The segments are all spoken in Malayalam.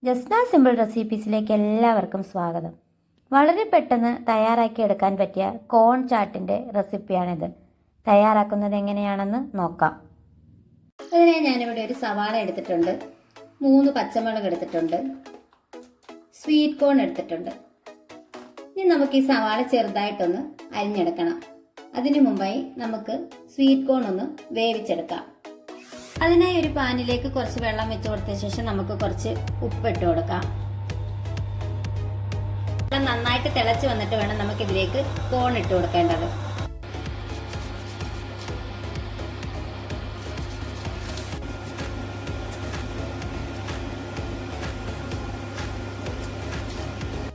ജസ്ന സിമ്പിൾ റെസിപ്പീസിലേക്ക് എല്ലാവർക്കും സ്വാഗതം. വളരെ പെട്ടെന്ന് തയ്യാറാക്കിയെടുക്കാൻ പറ്റിയ കോൺ ചാട്ടിൻ്റെ റെസിപ്പിയാണിത്. തയ്യാറാക്കുന്നത് എങ്ങനെയാണെന്ന് നോക്കാം. അതിനെ ഞാനിവിടെ ഒരു സവാള എടുത്തിട്ടുണ്ട്, 3 പച്ചമുളക് എടുത്തിട്ടുണ്ട്, സ്വീറ്റ് കോൺ എടുത്തിട്ടുണ്ട്. ഇനി നമുക്ക് ഈ സവാള ചെറുതായിട്ടൊന്ന് അരിഞ്ഞെടുക്കണം. അതിനു മുമ്പായി നമുക്ക് സ്വീറ്റ് കോൺ ഒന്ന് വേവിച്ചെടുക്കാം. അതിനായി ഒരു പാനിലേക്ക് കുറച്ച് വെള്ളം വെച്ച് കൊടുത്ത ശേഷം നമുക്ക് കുറച്ച് ഉപ്പിട്ട് കൊടുക്കാം. വെള്ളം നന്നായിട്ട് തിളച്ച് വന്നിട്ട് വേണം നമുക്ക് ഇതിലേക്ക് കോൺ ഇട്ട് കൊടുക്കേണ്ടത്.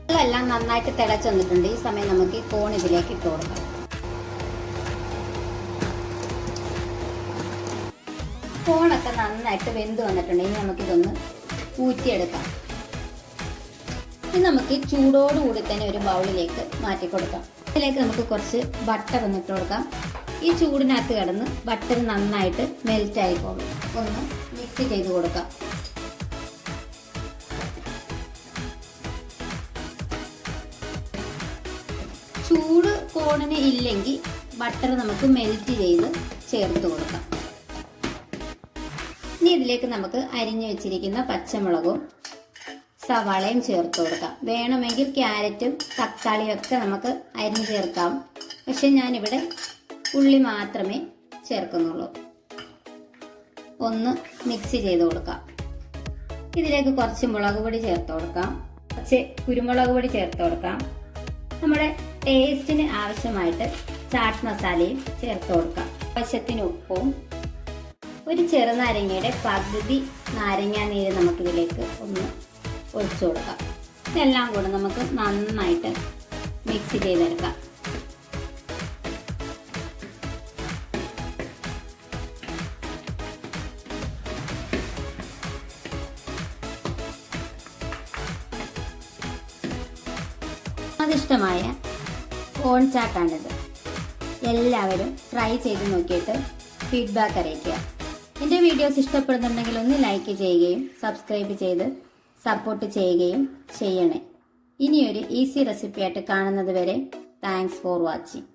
വെള്ളമെല്ലാം നന്നായിട്ട് തിളച്ച് വന്നിട്ടുണ്ട്. ഈ സമയം നമുക്ക് ഈ കോൺ ഇതിലേക്ക് ഇട്ട് കൊടുക്കാം. കോണൊക്കെ നന്നായിട്ട് വെന്ത് വന്നിട്ടുണ്ട്. ഇനി നമുക്കിതൊന്ന് ഊറ്റിയെടുക്കാം. ഇനി നമുക്ക് ചൂടോടുകൂടി തന്നെ ഒരു ബൗളിലേക്ക് മാറ്റി കൊടുക്കാം. ഇതിലേക്ക് നമുക്ക് കുറച്ച് ബട്ടർ ഒന്നിട്ട് കൊടുക്കാം. ഈ ചൂടിനകത്ത് കിടന്ന് ബട്ടർ നന്നായിട്ട് മെൽറ്റ് ആയിക്കോളും. ഒന്ന് മിക്സ് ചെയ്ത് കൊടുക്കാം. ചൂട് കോണിന് ഇല്ലെങ്കിൽ ബട്ടർ നമുക്ക് മെൽറ്റ് ചെയ്ത് ചേർത്ത് കൊടുക്കാം. ഇനി ഇതിലേക്ക് നമുക്ക് അരിഞ്ഞു വെച്ചിരിക്കുന്ന പച്ചമുളകും സവാളയും ചേർത്ത് കൊടുക്കാം. വേണമെങ്കിൽ ക്യാരറ്റും തക്കാളിയും ഒക്കെ നമുക്ക് അരിഞ്ഞു ചേർക്കാം. പക്ഷെ ഞാനിവിടെ ഉള്ളി മാത്രമേ ചേർക്കുന്നുള്ളൂ. ഒന്ന് മിക്സ് ചെയ്ത് കൊടുക്കാം. ഇതിലേക്ക് കുറച്ച് മുളക് പൊടി ചേർത്ത് കൊടുക്കാം, കുറച്ച് കുരുമുളക് പൊടി ചേർത്ത് കൊടുക്കാം. നമ്മുടെ ടേസ്റ്റിന് ആവശ്യമായിട്ട് ചാട്ട് മസാലയും ചേർത്ത് കൊടുക്കാം. ആവശ്യത്തിന് ഉപ്പും ഒരു ചെറുനാരങ്ങയുടെ പകുതി നാരങ്ങ നീര് നമുക്കിതിലേക്ക് ഒന്ന് ഒഴിച്ചു കൊടുക്കാം. ഇതെല്ലാം കൂടെ നമുക്ക് നന്നായിട്ട് മിക്സ് ചെയ്തെടുക്കാം. സ്വാദിഷ്ടമായ കോൺ ചാട്ടാണിത്. എല്ലാവരും ട്രൈ ചെയ്ത് നോക്കിയിട്ട് ഫീഡ്ബാക്ക് അറിയിക്കുക. എൻ്റെ വീഡിയോസ് ഇഷ്ടപ്പെടുന്നുണ്ടെങ്കിൽ ഒന്ന് ലൈക്ക് ചെയ്യുകയും സബ്സ്ക്രൈബ് ചെയ്ത് സപ്പോർട്ട് ചെയ്യുകയും ചെയ്യണേ. ഇനിയൊരു ഈസി റെസിപ്പിയായിട്ട് കാണുന്നത് വരെ താങ്ക്സ് ഫോർ വാച്ചിങ്.